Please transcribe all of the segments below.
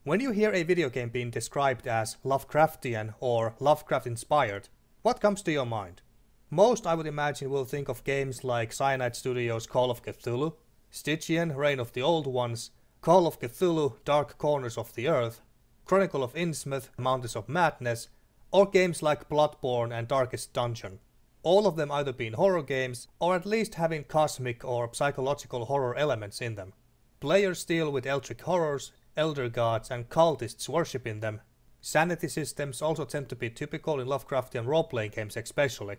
When you hear a video game being described as Lovecraftian or Lovecraft-inspired, what comes to your mind? Most, I would imagine, will think of games like Cyanide Studios' Call of Cthulhu, Stygian Reign of the Old Ones, Call of Cthulhu Dark Corners of the Earth, Chronicle of Innsmouth Mountains of Madness, or games like Bloodborne and Darkest Dungeon. All of them either being horror games, or at least having cosmic or psychological horror elements in them. Players deal with eldritch horrors, elder gods and cultists worshipping them. Sanity systems also tend to be typical in Lovecraftian role-playing games especially.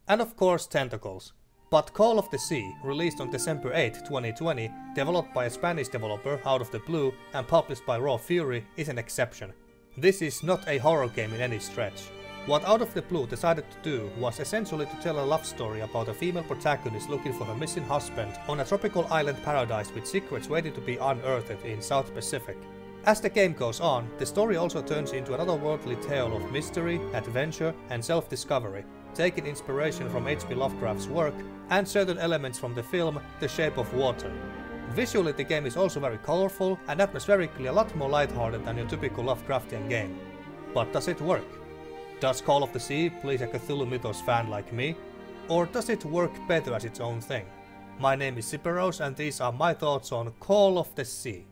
And of course tentacles. But Call of the Sea, released on December 8, 2020, developed by a Spanish developer out of the blue and published by Raw Fury, is an exception. This is not a horror game in any stretch. What Out of the Blue decided to do was essentially to tell a love story about a female protagonist looking for her missing husband on a tropical island paradise with secrets waiting to be unearthed in South Pacific. As the game goes on, the story also turns into an otherworldly tale of mystery, adventure and self-discovery, taking inspiration from H.P. Lovecraft's work and certain elements from the film The Shape of Water. Visually, the game is also very colorful and atmospherically a lot more lighthearted than your typical Lovecraftian game. But does it work? Does Call of the Sea please a Cthulhu Mythos fan like me? Or does it work better as its own thing? My name is Siperos and these are my thoughts on Call of the Sea.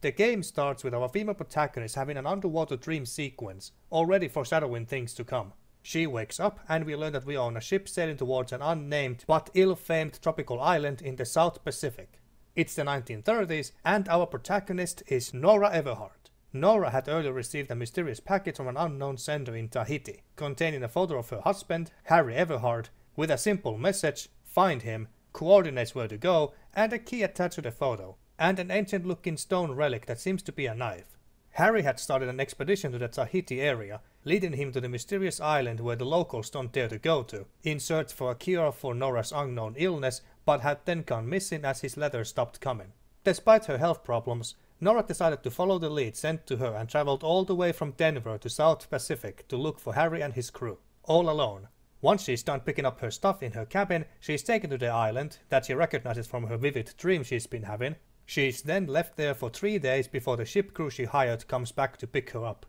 The game starts with our female protagonist having an underwater dream sequence, already foreshadowing things to come. She wakes up and we learn that we are on a ship sailing towards an unnamed but ill-famed tropical island in the South Pacific. It's the 1930s and our protagonist is Nora Everhart. Nora had earlier received a mysterious package from an unknown sender in Tahiti, containing a photo of her husband, Harry Everhart, with a simple message, find him, coordinates where to go, and a key attached to the photo, and an ancient-looking stone relic that seems to be a knife. Harry had started an expedition to the Tahiti area, leading him to the mysterious island where the locals don't dare to go to, in search for a cure for Nora's unknown illness, but had then gone missing as his letters stopped coming. Despite her health problems, Nora decided to follow the lead sent to her and traveled all the way from Denver to South Pacific to look for Harry and his crew, all alone. Once she's done picking up her stuff in her cabin, she's taken to the island that she recognizes from her vivid dream she's been having. She's then left there for 3 days before the ship crew she hired comes back to pick her up.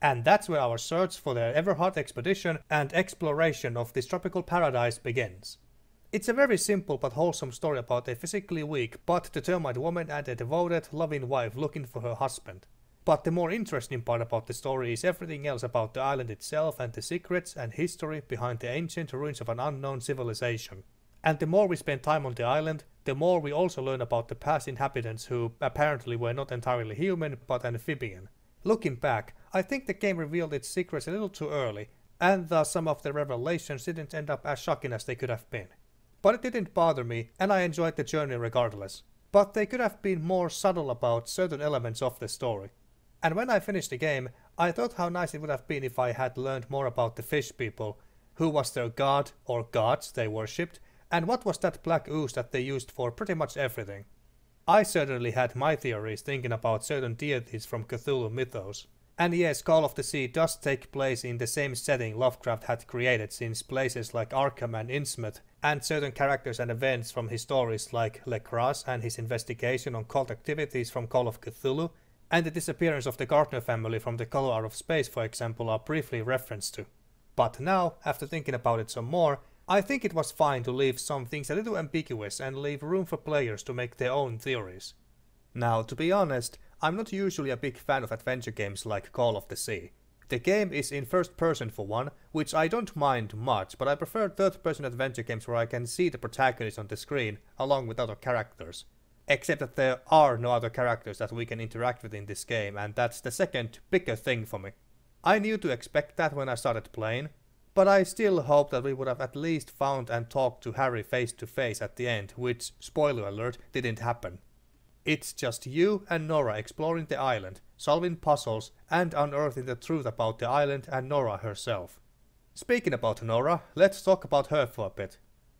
And that's where our search for the Everhart expedition and exploration of this tropical paradise begins. It's a very simple but wholesome story about a physically weak but determined woman and a devoted, loving wife looking for her husband. But the more interesting part about the story is everything else about the island itself and the secrets and history behind the ancient ruins of an unknown civilization. And the more we spend time on the island, the more we also learn about the past inhabitants who apparently were not entirely human but amphibian. Looking back, I think the game revealed its secrets a little too early, and thus some of the revelations didn't end up as shocking as they could have been. But it didn't bother me, and I enjoyed the journey regardless. But they could have been more subtle about certain elements of the story. And when I finished the game, I thought how nice it would have been if I had learned more about the fish people, who was their god or gods they worshipped, and what was that black ooze that they used for pretty much everything. I certainly had my theories thinking about certain deities from Cthulhu mythos. And yes, Call of the Sea does take place in the same setting Lovecraft had created, since places like Arkham and Innsmouth, and certain characters and events from his stories like Lecrasse and his investigation on cult activities from Call of Cthulhu, and the disappearance of the Gardner family from The Color Out of Space, for example, are briefly referenced to. But now, after thinking about it some more, I think it was fine to leave some things a little ambiguous and leave room for players to make their own theories. Now, to be honest, I'm not usually a big fan of adventure games like Call of the Sea. The game is in first person for one, which I don't mind much, but I prefer third person adventure games where I can see the protagonist on the screen along with other characters. Except that there are no other characters that we can interact with in this game, and that's the second bigger thing for me. I knew to expect that when I started playing, but I still hope that we would have at least found and talked to Harry face to face at the end, which, spoiler alert, didn't happen. It's just you and Nora exploring the island, solving puzzles and unearthing the truth about the island and Nora herself. Speaking about Nora, let's talk about her for a bit.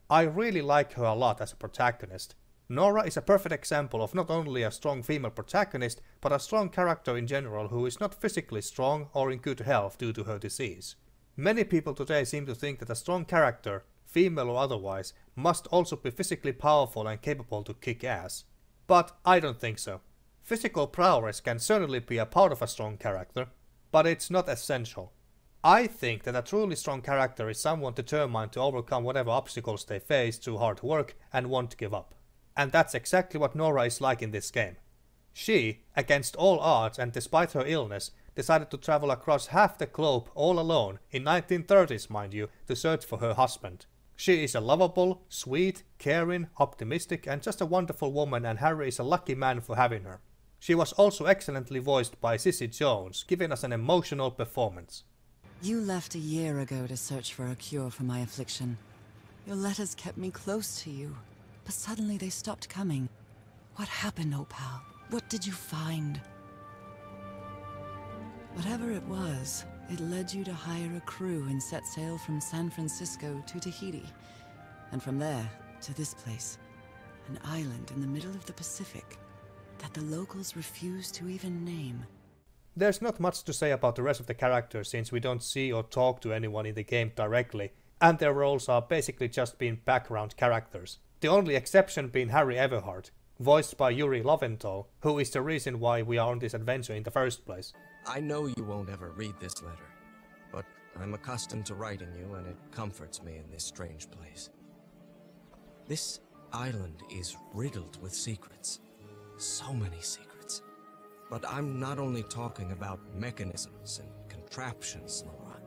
I really like her a lot as a protagonist. Nora is a perfect example of not only a strong female protagonist, but a strong character in general who is not physically strong or in good health due to her disease. Many people today seem to think that a strong character, female or otherwise, must also be physically powerful and capable to kick ass. But I don't think so. Physical prowess can certainly be a part of a strong character, but it's not essential. I think that a truly strong character is someone determined to overcome whatever obstacles they face through hard work and won't give up. And that's exactly what Nora is like in this game. She, against all odds and despite her illness, decided to travel across half the globe all alone, in 1930s mind you, to search for her husband. She is a lovable, sweet, caring, optimistic and just a wonderful woman, and Harry is a lucky man for having her. She was also excellently voiced by Cissy Jones, giving us an emotional performance. You left a year ago to search for a cure for my affliction. Your letters kept me close to you, but suddenly they stopped coming. What happened, Opal? What did you find? Whatever it was, it led you to hire a crew and set sail from San Francisco to Tahiti. And from there, to this place. An island in the middle of the Pacific that the locals refuse to even name. There's not much to say about the rest of the characters since we don't see or talk to anyone in the game directly, and their roles are basically just being background characters. The only exception being Harry Everhart, voiced by Yuri Lowenthal, who is the reason why we are on this adventure in the first place. I know you won't ever read this letter, but I'm accustomed to writing you and it comforts me in this strange place. This island is riddled with secrets. So many secrets. But I'm not only talking about mechanisms and contraptions, Nora.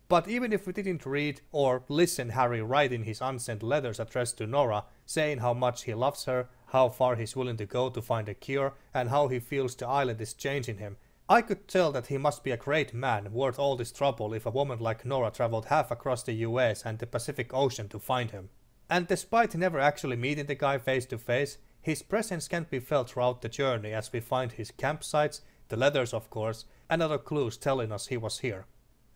But even if we didn't read or listen Harry writing his unsent letters addressed to Nora, saying how much he loves her, how far he's willing to go to find a cure, and how he feels the island is changing him, I could tell that he must be a great man, worth all this trouble if a woman like Nora traveled half across the US and the Pacific Ocean to find him. And despite never actually meeting the guy face to face, his presence can be felt throughout the journey as we find his campsites, the letters of course, and other clues telling us he was here.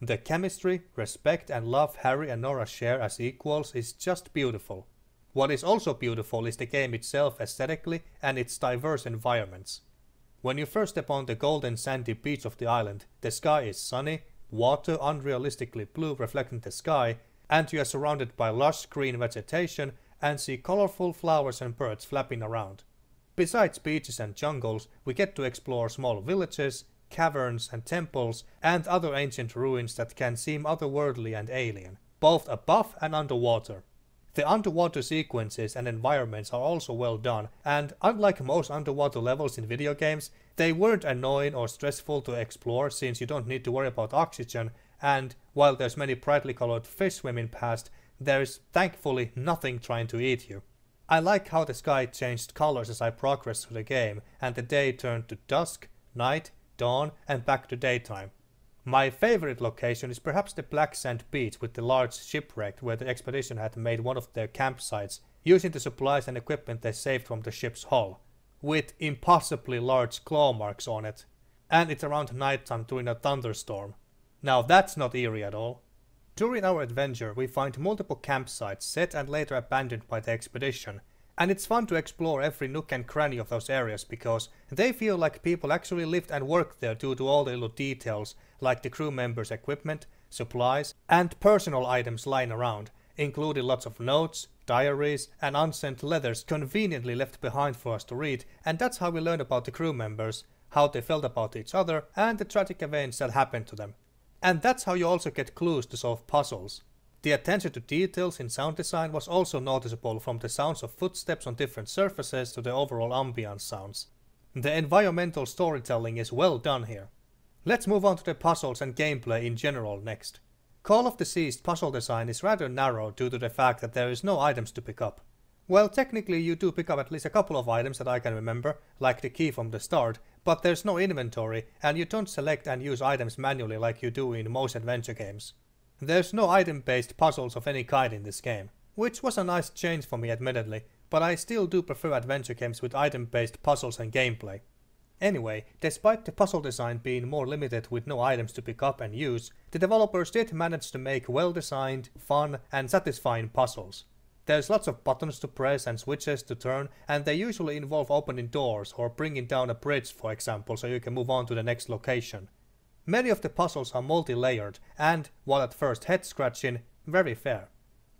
The chemistry, respect and love Harry and Nora share as equals is just beautiful. What is also beautiful is the game itself aesthetically and its diverse environments. When you first step on the golden sandy beach of the island, the sky is sunny, water unrealistically blue reflecting the sky, and you are surrounded by lush green vegetation and see colorful flowers and birds flapping around. Besides beaches and jungles, we get to explore small villages, caverns and temples, and other ancient ruins that can seem otherworldly and alien, both above and underwater. The underwater sequences and environments are also well done, and unlike most underwater levels in video games, they weren't annoying or stressful to explore since you don't need to worry about oxygen, and while there's many brightly colored fish swimming past, there's thankfully nothing trying to eat you. I like how the sky changed colors as I progressed through the game, and the day turned to dusk, night, dawn, and back to daytime. My favorite location is perhaps the black sand beach with the large shipwreck where the expedition had made one of their campsites, using the supplies and equipment they saved from the ship's hull, with impossibly large claw marks on it. And it's around nighttime during a thunderstorm. Now that's not eerie at all. During our adventure we find multiple campsites set and later abandoned by the expedition, and it's fun to explore every nook and cranny of those areas because they feel like people actually lived and worked there due to all the little details like the crew members' equipment, supplies, and personal items lying around, including lots of notes, diaries, and unsent letters conveniently left behind for us to read, and that's how we learn about the crew members, how they felt about each other, and the tragic events that happened to them. And that's how you also get clues to solve puzzles. The attention to details in sound design was also noticeable, from the sounds of footsteps on different surfaces to the overall ambience sounds. The environmental storytelling is well done here. Let's move on to the puzzles and gameplay in general next. Call of the Sea's puzzle design is rather narrow due to the fact that there is no items to pick up. Well, technically you do pick up at least a couple of items that I can remember, like the key from the start, but there's no inventory and you don't select and use items manually like you do in most adventure games. There's no item-based puzzles of any kind in this game, which was a nice change for me admittedly, but I still do prefer adventure games with item-based puzzles and gameplay. Anyway, despite the puzzle design being more limited with no items to pick up and use, the developers did manage to make well-designed, fun and satisfying puzzles. There's lots of buttons to press and switches to turn, and they usually involve opening doors or bringing down a bridge for example so you can move on to the next location. Many of the puzzles are multi-layered and, while at first head-scratching, very fair.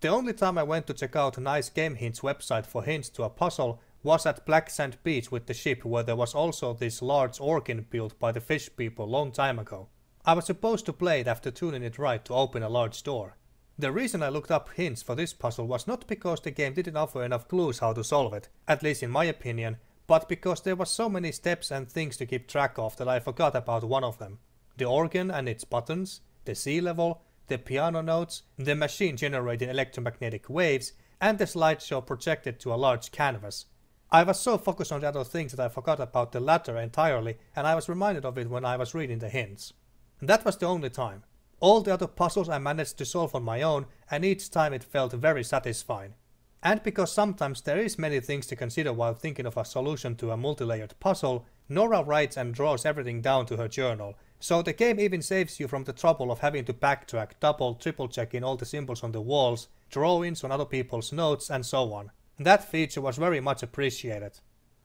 The only time I went to check out a nice Game Hints website for hints to a puzzle was at Black Sand Beach with the ship, where there was also this large organ built by the fish people long time ago. I was supposed to play it after tuning it right to open a large door. The reason I looked up hints for this puzzle was not because the game didn't offer enough clues how to solve it, at least in my opinion, but because there was so many steps and things to keep track of that I forgot about one of them. The organ and its buttons, the sea level, the piano notes, the machine generating electromagnetic waves, and the slideshow projected to a large canvas. I was so focused on the other things that I forgot about the latter entirely, and I was reminded of it when I was reading the hints. That was the only time. All the other puzzles I managed to solve on my own, and each time it felt very satisfying. And because sometimes there is many things to consider while thinking of a solution to a multi-layered puzzle, Nora writes and draws everything down to her journal, so the game even saves you from the trouble of having to backtrack, double, triple checking all the symbols on the walls, drawings on other people's notes, and so on. That feature was very much appreciated.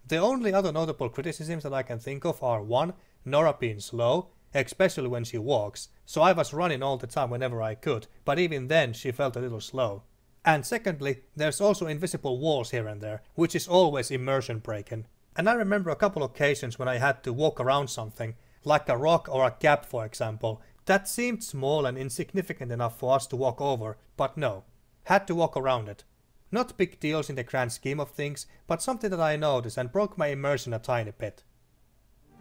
The only other notable criticisms that I can think of are 1. Nora being slow, especially when she walks, so I was running all the time whenever I could, but even then she felt a little slow. And secondly, there's also invisible walls here and there, which is always immersion breaking. And I remember a couple occasions when I had to walk around something, like a rock or a gap for example, that seemed small and insignificant enough for us to walk over, but no, had to walk around it. Not big deals in the grand scheme of things, but something that I noticed and broke my immersion a tiny bit.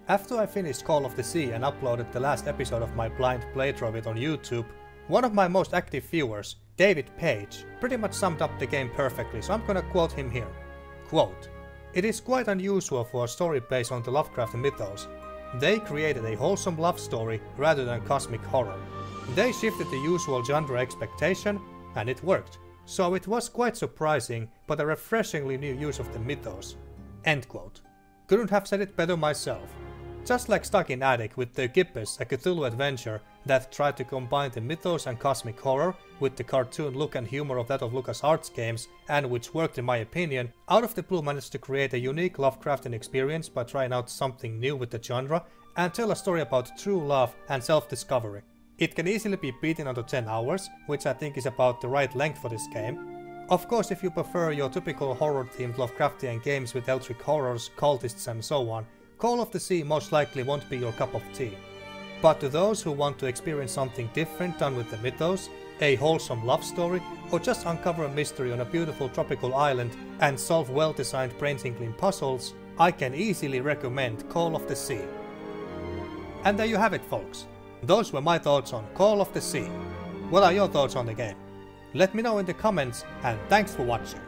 After I finished Call of the Sea and uploaded the last episode of my blind playthrough of it on YouTube, one of my most active viewers, David Page, pretty much summed up the game perfectly, so I'm gonna quote him here. Quote, "It is quite unusual for a story based on the Lovecraft mythos. They created a wholesome love story rather than cosmic horror. They shifted the usual genre expectation, and it worked. So it was quite surprising, but a refreshingly new use of the mythos." End quote. Couldn't have said it better myself. Just like Stuck in Attic with the Gibbous, a Cthulhu adventure that tried to combine the mythos and cosmic horror with the cartoon look and humor of that of LucasArts games, and which worked in my opinion, Out of the Blue managed to create a unique Lovecraftian experience by trying out something new with the genre and tell a story about true love and self-discovery. It can easily be beaten under 10 hours, which I think is about the right length for this game. Of course, if you prefer your typical horror-themed Lovecraftian games with eldritch horrors, cultists and so on, Call of the Sea most likely won't be your cup of tea. But to those who want to experience something different done with the mythos, a wholesome love story, or just uncover a mystery on a beautiful tropical island and solve well-designed brain-tingling puzzles, I can easily recommend Call of the Sea. And there you have it, folks. Those were my thoughts on Call of the Sea. What are your thoughts on the game? Let me know in the comments, and thanks for watching.